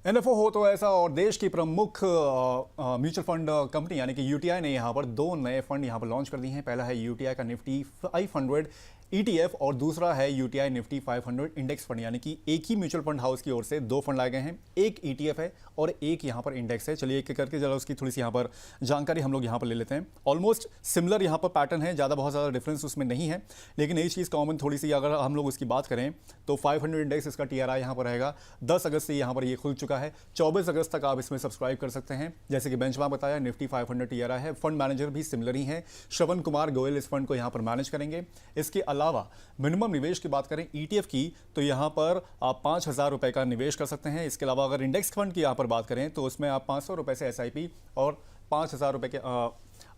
NFO हो तो ऐसा, और देश की प्रमुख म्यूचुअल फंड कंपनी यानी कि यूटीआई ने यहाँ पर दो नए फंड यहाँ पर लॉन्च कर दिए हैं। पहला है यूटीआई का निफ्टी 500 ईटीएफ और दूसरा है यूटीआई निफ्टी 500 इंडेक्स फंड, यानी कि एक ही म्यूचुअल फंड हाउस की ओर से दो फंड लाए गए हैं। एक ईटीएफ है और एक यहाँ पर इंडेक्स है। चलिए एक एक करके जरा उसकी थोड़ी सी यहाँ पर जानकारी हम लोग यहाँ पर ले लेते हैं। ऑलमोस्ट सिमिलर यहाँ पर पैटर्न है, ज़्यादा बहुत ज़्यादा डिफरेंस उसमें नहीं है, लेकिन एक चीज़ कॉमन थोड़ी सी अगर हम लोग उसकी बात करें तो 500 इंडेक्स इसका टीआरआई यहाँ पर रहेगा। 10 अगस्त से यहाँ पर ये खुल चुका है, 24 अगस्त तक आप इसमें सब्सक्राइब कर सकते हैं। जैसे कि बेंचमार्क बताया, निफ्टी 500 टीआरआई है। फंड मैनेजर भी सिमिलर ही है, श्रवण कुमार गोयल इस फंड को यहाँ पर मैनेज करेंगे। इसके अलावा मिनिमम निवेश की बात करें ईटीएफ की तो यहाँ पर आप 5,000 रुपए का निवेश कर सकते हैं। इसके अलावा अगर इंडेक्स फंड की यहाँ पर बात करें तो उसमें आप 500 रुपए से एसआईपी और 5,000 रुपए के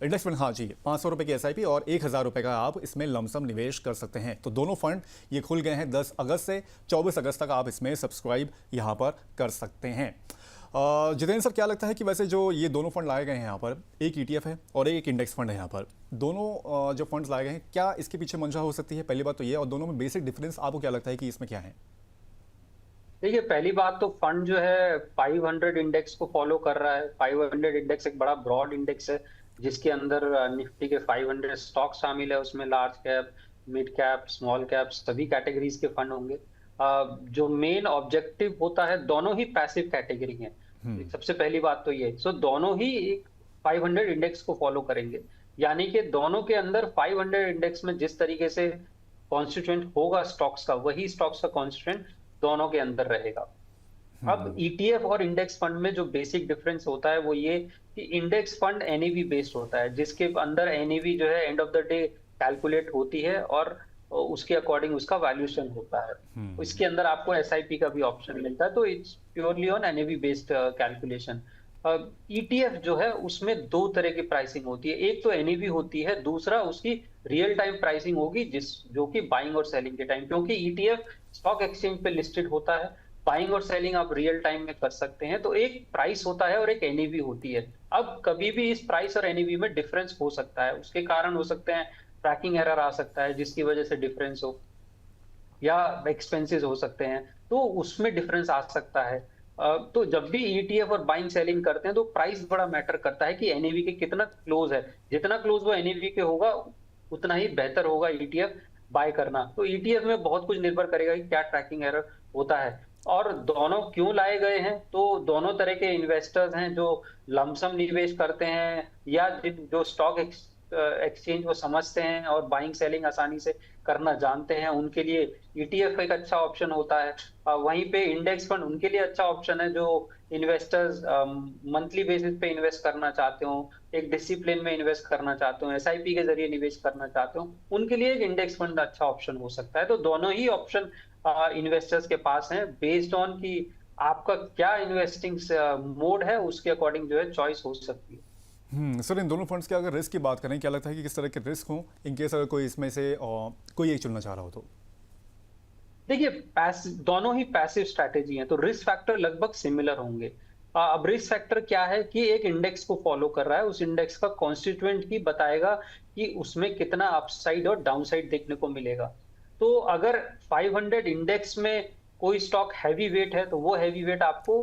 इंडेक्स फंड, हाँ जी, 500 रुपए की एसआईपी और 1,000 रुपए का आप इसमें लमसम निवेश कर सकते हैं। तो दोनों फंड ये खुल गए हैं 10 अगस्त से 24 अगस्त तक आप इसमें सब्सक्राइब यहाँ पर कर सकते हैं। जितेंद्र सर, क्या लगता है कि वैसे जो ये दोनों फंड लाए गए हैं यहाँ पर, एक ईटीएफ है और एक इंडेक्स फंड है, यहाँ पर दोनों जो फंड्स लाए गए हैं, क्या इसके पीछे मंशा हो सकती है? पहली बात तो ये, और दोनों में बेसिक डिफरेंस आपको क्या लगता है कि इसमें क्या है? देखिए, पहली बात तो फंड जो है 500 इंडेक्स को फॉलो कर रहा है। 500 इंडेक्स एक बड़ा ब्रॉड इंडेक्स है जिसके अंदर निफ्टी के 500 स्टॉक शामिल है। उसमें large cap, mid cap, small cap सभी कैटेगरीज के फंड होंगे। जो मेन ऑब्जेक्टिव होता है, दोनों ही पैसिव कैटेगरी हैं। सबसे पहली बात तो ये, सो दोनों ही एक 500 इंडेक्स को फॉलो करेंगे, यानी कि दोनों के अंदर 500 इंडेक्स में जिस तरीके से कॉन्स्टिट्यूएंट होगा स्टॉक्स का, वही स्टॉक्स का कॉन्स्टिट्यूएंट दोनों के अंदर रहेगा। अब ईटीएफ और इंडेक्स फंड में जो बेसिक डिफरेंस होता है वो ये कि इंडेक्स फंड एनएवी बेस्ड होता है, जिसके अंदर एनएवी जो है end of the day calculate होती है और उसके अकॉर्डिंग उसका वैल्यूएशन होता है। इसके अंदर आपको एसआईपी का भी ऑप्शन मिलता है, तो it's purely on NAV based calculation. ETF जो है उसमें दो तरह की प्राइसिंग होती है, एक तो एनएवी होती है, दूसरा उसकी रियल टाइम प्राइसिंग होगी जो कि बाइंग और सेलिंग के टाइम, क्योंकि ईटीएफ स्टॉक एक्सचेंज पे लिस्टेड होता है, बाइंग और सेलिंग आप रियल टाइम में कर सकते हैं। तो एक प्राइस होता है और एक एनएवी होती है। अब कभी भी इस प्राइस और एनएवी में डिफरेंस हो सकता है, उसके कारण हो सकते हैं ट्रैकिंग एरर आ सकता है जिसकी वजह से डिफरेंस हो, या एक्सपेंसेस हो सकते हैं, तो उसमें डिफरेंस आ सकता है। तो जब भी ईटीएफ और बाइंग सेलिंग करते हैं तो प्राइस बड़ा मैटर करता है कि एनएवी के कितना क्लोज है। जितना क्लोज वो एनएवी के होगा उतना ही बेहतर होगा ईटीएफ बाय करना। तो ईटीएफ में बहुत कुछ निर्भर करेगा कि क्या ट्रैकिंग एरर होता है। और दोनों क्यों लाए गए हैं, तो दोनों तरह के इन्वेस्टर्स हैं, जो लमसम निवेश करते हैं या जो स्टॉक एक्सचेंज को समझते हैं और बाइंग सेलिंग आसानी से करना जानते हैं, उनके लिए ईटीएफ एक अच्छा ऑप्शन होता है। वहीं पे इंडेक्स फंड उनके लिए अच्छा ऑप्शन है जो इन्वेस्टर्स मंथली बेसिस पे इन्वेस्ट करना चाहते हो, एक डिसिप्लिन में इन्वेस्ट करना चाहते हो, एसआईपी के जरिए निवेश करना चाहते हो, उनके लिए एक इंडेक्स फंड अच्छा ऑप्शन हो सकता है। तो दोनों ही ऑप्शन इन्वेस्टर्स के पास हैं, बेस्ड ऑन कि आपका क्या इन्वेस्टिंग मोड है, उसके अकॉर्डिंग जो है चॉइस हो सकती है। सर, इन दोनों फंड्स के अगर रिस्क की बात करें, क्या लगता है कि किस तरह के रिस्क हों इन केस अगर कोई इसमें से कोई एक चुनना चाह रहा हो तो? देखिए, दोनों ही पैसिव स्ट्रैटेजी हैं, तो रिस्क फैक्टर लगभग सिमिलर होंगे। अब रिस्क फैक्टर क्या है कि एक इंडेक्स को फॉलो कर रहा है, उस इंडेक्स का कॉन्स्टिट्यूएंट ही बताएगा कि उसमें कितना अपसाइड और डाउनसाइड देखने को मिलेगा। तो अगर 500 इंडेक्स में कोई स्टॉक हैवी वेट है तो वो हैवी वेट आपको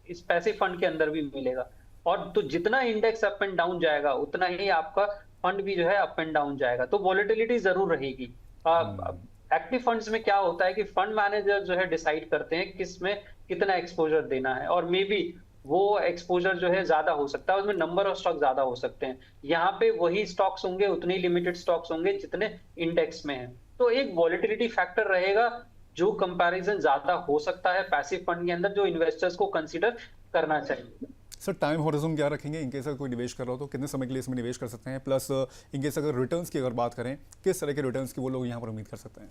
इस पैसिव फंड के अंदर भी मिलेगा। और तो जितना इंडेक्स अप एंड डाउन जाएगा उतना ही आपका फंड भी जो है अप एंड डाउन जाएगा, तो वॉलेटिलिटी जरूर रहेगी। एक्टिव फंड्स में क्या होता है कि फंड मैनेजर जो है डिसाइड करते हैं किस में कितना एक्सपोजर देना है, और मे बी वो एक्सपोजर जो है ज्यादा हो सकता है, उसमें नंबर ऑफ स्टॉक ज्यादा हो सकते हैं। यहाँ पे वही स्टॉक्स होंगे, उतने लिमिटेड स्टॉक्स होंगे जितने इंडेक्स में हैं। तो एक वॉलेटिलिटी फैक्टर रहेगा जो कंपैरिजन ज्यादा हो सकता है पैसिव फंड के अंदर, जो इन्वेस्टर्स को कंसिडर करना चाहिए। सर, टाइम हॉरिजन क्या रखेंगे इनकेस अगर कोई निवेश कर रहा हो तो कितने समय के लिए इसमें निवेश कर सकते हैं? प्लस इनकेस अगर रिटर्न्स की अगर बात करें, किस तरह के रिटर्न्स की वो लोग यहाँ पर उम्मीद कर सकते हैं?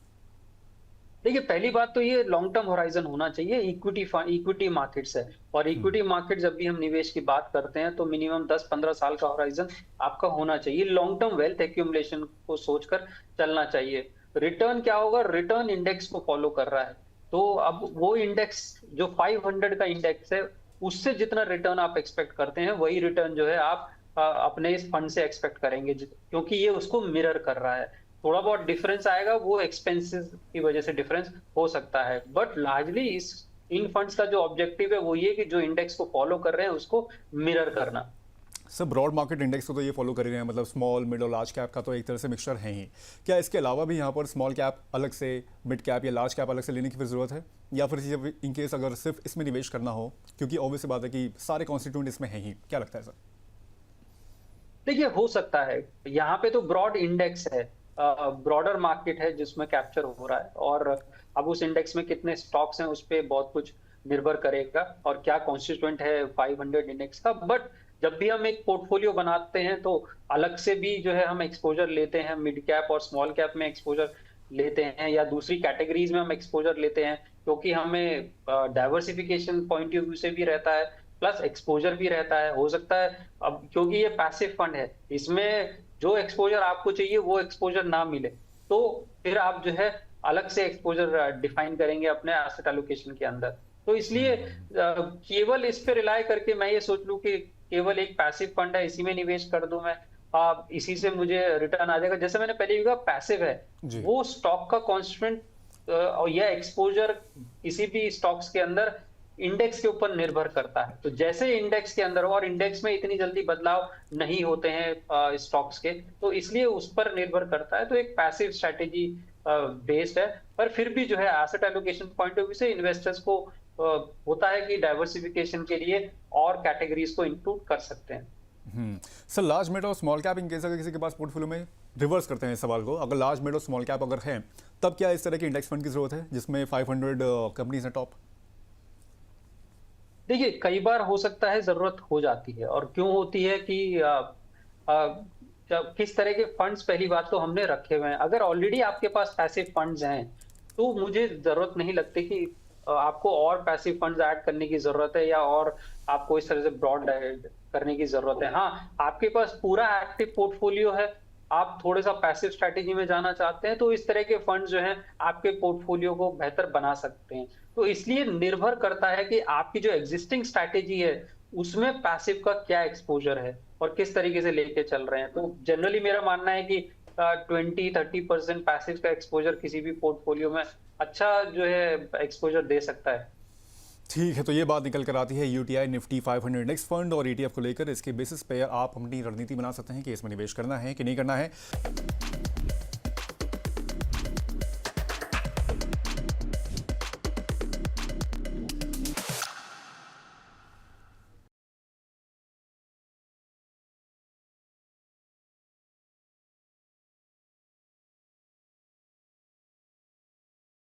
देखिए, पहली बात तो ये लॉन्ग टर्म होराइजन होना चाहिए। इक्विटी मार्केट्स है, और इक्विटी मार्केट जब भी हम निवेश की बात करते हैं तो मिनिमम 10-15 साल का होराइजन आपका होना चाहिए। लॉन्ग टर्म वेल्थ एक्यूमुलेशन को सोचकर चलना चाहिए। रिटर्न क्या होगा, रिटर्न इंडेक्स को फॉलो कर रहा है, तो अब वो इंडेक्स जो 500 का इंडेक्स है उससे जितना रिटर्न आप एक्सपेक्ट करते हैं वही रिटर्न जो है आप अपने इस फंड से एक्सपेक्ट करेंगे, क्योंकि ये उसको मिरर कर रहा है। थोड़ा बहुत डिफरेंस आएगा, वो एक्सपेंसेस की वजह से डिफरेंस हो सकता है, बट लार्जली इस इन फंड्स का जो ऑब्जेक्टिव है वो ये कि जो इंडेक्स को फॉलो कर रहे हैं उसको मिरर करना। सर ब्रॉड मार्केट इंडेक्स को तो ये फॉलो कर ही रहे हैं, मतलब स्मॉल मिड और लार्ज कैप का तो एक तरह से मिक्सचर है ही। क्या इसके अलावा भी यहाँ पर स्मॉल कैप अलग से, मिड कैप या लार्ज कैप अलग से लेने की फिर ज़रूरत है, या फिर इन केस अगर सिर्फ इसमें निवेश करना हो, क्योंकि ऑब्वियस बात है कि सारे कॉन्स्टिट्यूंट इसमें हैं ही, क्या लगता है सर? देखिए हो सकता है, यहाँ पे तो ब्रॉड इंडेक्स है, ब्रॉडर मार्केट है जिसमें कैप्चर हो रहा है, और अब उस इंडेक्स में कितने स्टॉक्स हैं उस पे बहुत कुछ निर्भर करेगा और क्या कॉन्स्टिट्यूएंट है 500 इंडेक्स का। बट जब भी हम एक पोर्टफोलियो बनाते हैं तो अलग से भी जो है हम एक्सपोजर लेते हैं, मिड कैप और स्मॉल कैप में एक्सपोजर लेते हैं, या दूसरी कैटेगरीज में हम एक्सपोजर लेते हैं, क्योंकि हमें डाइवर्सिफिकेशन पॉइंट ऑफ व्यू से भी रहता है, प्लस एक्सपोजर भी रहता है। हो सकता है अब क्योंकि ये पैसिव फंड है, इसमें जो एक्सपोजर आपको चाहिए वो एक्सपोजर ना मिले, तो फिर आप जो है अलग से एक्सपोजर डिफाइन करेंगे अपने एसेट एलोकेशन के अंदर। तो इसलिए केवल इस पे रिलाय करके मैं ये सोच लूं कि केवल एक पैसिव फंड है, इसी में निवेश कर दूं मैं, इसी से मुझे रिटर्न आ जाएगा, जैसे मैंने पहले भी कहा पैसिव है, जी। वो स्टॉक का कॉन्स्टेंट और यह एक्सपोजर किसी भी स्टॉक्स के अंदर इंडेक्स के ऊपर निर्भर करता है। तो जैसे इंडेक्स के अंदर, और इंडेक्स में इतनी जल्दी बदलाव नहीं होते हैं स्टॉक्स के, तो इसलिए उस पर निर्भर करता है। तो एक पैसिव स्ट्रेटेजी बेस्ड है, पर फिर भी जो है asset allocation point of view से इन्वेस्टर्स को होता है कि डाइवर्सिफिकेशन के लिए और कैटेगरीज को इंक्लूड कर सकते हैं। सर लार्ज मिड और स्मॉल कैप इन केस अगर किसी के पास पोर्टफोलियो में, रिवर्स करते हैं इस सवाल को, अगर लार्ज मिड और स्मॉल कैप अगर है, तब क्या इस तरह के इंडेक्स फंड की जरूरत है जिसमें 500 कंपनीज हैं टॉप? देखिए कई बार हो सकता है जरूरत हो जाती है, और क्यों होती है कि जब किस तरह के फंड्स पहली बात तो हमने रखे हुए हैं। अगर ऑलरेडी आपके पास पैसिव फंड्स हैं तो मुझे जरूरत नहीं लगती कि आपको और पैसिव फंड्स ऐड करने की जरूरत है, या और आपको इस तरह से ब्रॉड करने की जरूरत है। हाँ, आपके पास पूरा एक्टिव पोर्टफोलियो है, आप थोड़ा सा पैसिव स्ट्रैटेजी में जाना चाहते हैं, तो इस तरह के फंड्स जो हैं आपके पोर्टफोलियो को बेहतर बना सकते हैं। तो इसलिए निर्भर करता है कि आपकी जो एग्जिस्टिंग स्ट्रैटेजी है उसमें पैसिव का क्या एक्सपोजर है और किस तरीके से लेके चल रहे हैं। तो जनरली मेरा मानना है कि 20-30% पैसिव का एक्सपोजर किसी भी पोर्टफोलियो में अच्छा जो है एक्सपोजर दे सकता है। ठीक है, तो ये बात निकल कर आती है यूटीआई निफ्टी 500 इंडेक्स फंड और ईटीएफ को लेकर। इसके बेसिस पे आप अपनी रणनीति बना सकते हैं कि इसमें निवेश करना है कि नहीं करना है।